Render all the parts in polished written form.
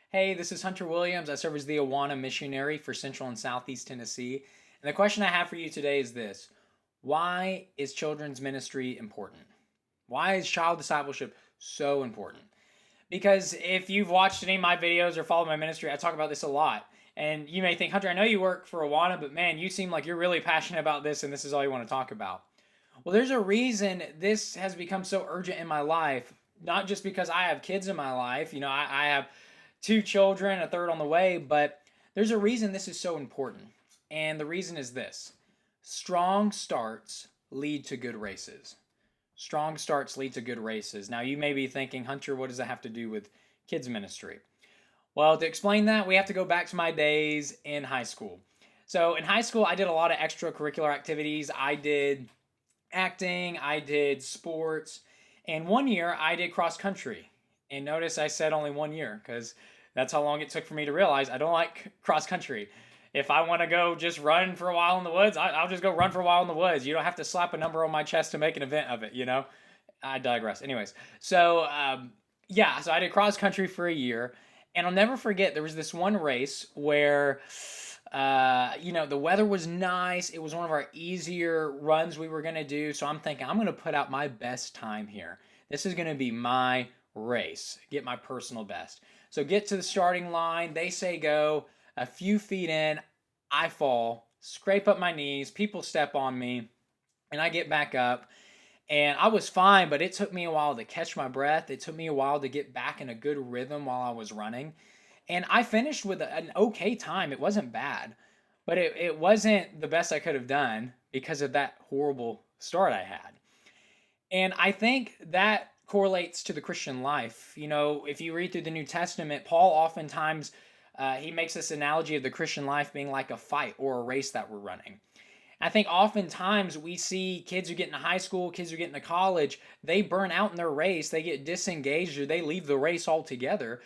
Hey, this is Hunter Williams. I serve as the Awana missionary for Central and Southeast Tennessee. And the question I have for you today is this: why is children's ministry important? Why is child discipleship so important? Because if you've watched any of my videos or followed my ministry, I talk about this a lot. And you may think, Hunter, I know you work for Awana, but man, you seem like you're really passionate about this and this is all you want to talk about. Well, there's a reason this has become so urgent in my life, not just because I have kids in my life. I have two children, a third on the way, but there's a reason this is so important. And the reason is this: strong starts lead to good races. Strong starts lead to good races. Now, you may be thinking, Hunter, what does that have to do with kids' ministry? Well, to explain that, we have to go back to my days in high school. So, in high school, I did a lot of extracurricular activities. I did acting, I did sports, and one year I did cross country. And notice I said only 1 year because that's how long it took for me to realize I don't like cross country. If I want to go just run for a while in the woods, I'll just go run for a while in the woods. You don't have to slap a number on my chest to make an event of it. I digress. Anyways, so I did cross country for a year, and I'll never forget there was this one race where the weather was nice. It was one of our easier runs we were going to do. So I'm thinking, I'm going to put out my best time here. This is going to be my race, get my personal best. So get to the starting line. They say go. A few feet in, I fall, scrape up my knees. People step on me, and I get back up. And I was fine, but it took me a while to catch my breath. It took me a while to get back in a good rhythm while I was running. And I finished with an okay time. It wasn't bad, but it wasn't the best I could have done because of that horrible start I had. And I think that correlates to the Christian life. If you read through the New Testament, Paul oftentimes he makes this analogy of the Christian life being like a fight or a race that we're running. I think oftentimes we see kids who get into high school, kids who get into college, they burn out in their race, they get disengaged, or they leave the race altogether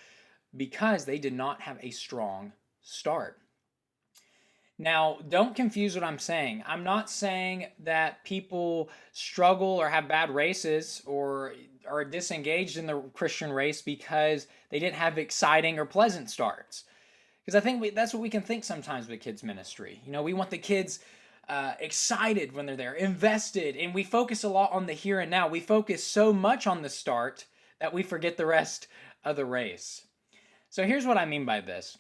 because they did not have a strong start. Now, don't confuse what I'm saying. I'm not saying that people struggle or have bad races or are disengaged in the Christian race because they didn't have exciting or pleasant starts. Because I think that's what we can think sometimes with kids' ministry. We want the kids excited when they're there, invested, and we focus a lot on the here and now. We focus so much on the start that we forget the rest of the race. So here's what I mean by this.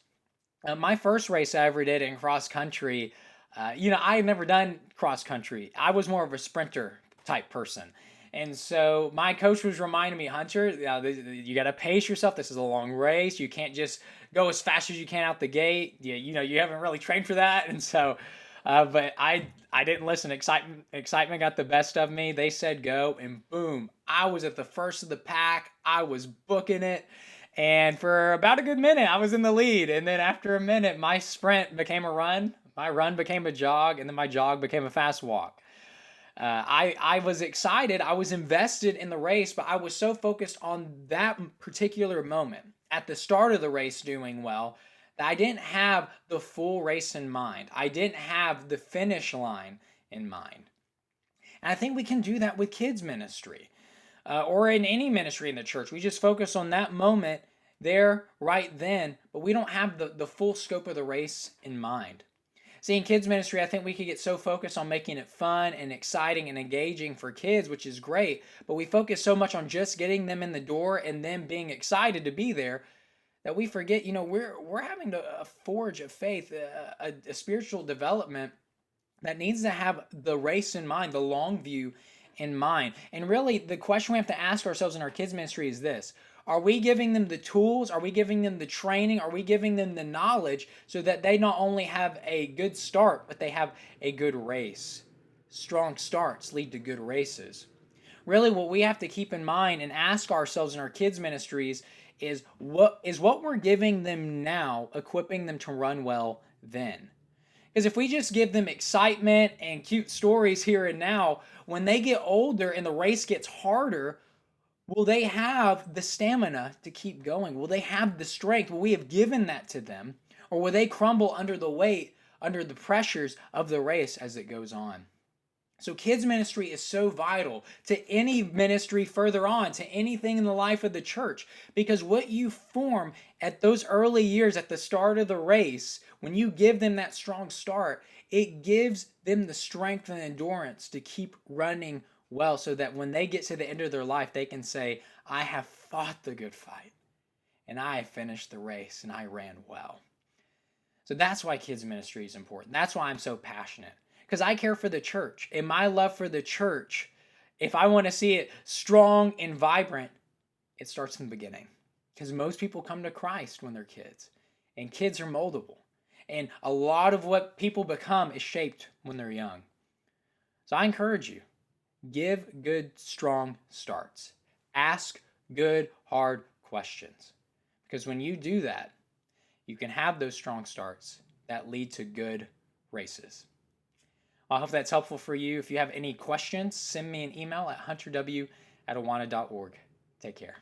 My first race I ever did in cross country, I had never done cross country. I was more of a sprinter type person. And so my coach was reminding me, Hunter, you got to pace yourself. This is a long race. You can't just go as fast as you can out the gate. You haven't really trained for that. And so, but I didn't listen. Excitement got the best of me. They said go, and boom, I was at the first of the pack. I was booking it. And for about a good minute, I was in the lead. And then after a minute, my sprint became a run. My run became a jog. And then my jog became a fast walk. I was excited. I was invested in the race, but I was so focused on that particular moment at the start of the race doing well that I didn't have the full race in mind. I didn't have the finish line in mind. And I think we can do that with kids' ministry or in any ministry in the church. We just focus on that moment there, right then, but we don't have the full scope of the race in mind. See, in kids' ministry, I think we could get so focused on making it fun and exciting and engaging for kids, which is great, but we focus so much on just getting them in the door and them being excited to be there that we forget, we're having to forge a faith, a spiritual development that needs to have the race in mind, the long view in mind. And really, the question we have to ask ourselves in our kids' ministry is this: are we giving them the tools? Are we giving them the training? Are we giving them the knowledge so that they not only have a good start, but they have a good race? Strong starts lead to good races. Really, what we have to keep in mind and ask ourselves in our kids' ministries is what we're giving them now equipping them to run well then? Because if we just give them excitement and cute stories here and now, when they get older and the race gets harder, will they have the stamina to keep going? Will they have the strength? Will we have given that to them? Or will they crumble under the weight, under the pressures of the race as it goes on? So kids ministry is so vital to any ministry further on, to anything in the life of the church, because what you form at those early years at the start of the race, when you give them that strong start, it gives them the strength and endurance to keep running well, so that when they get to the end of their life, they can say, I have fought the good fight and I have finished the race and I ran well. So that's why kids ministry is important. That's why I'm so passionate, because I care for the church. And my love for the church, if I want to see it strong and vibrant, it starts in the beginning. Because most people come to Christ when they're kids, and kids are moldable. And a lot of what people become is shaped when they're young. So I encourage you, give good, strong starts. Ask good, hard questions. Because when you do that, you can have those strong starts that lead to good races. I hope that's helpful for you. If you have any questions, send me an email at hunterw@awana.org. Take care.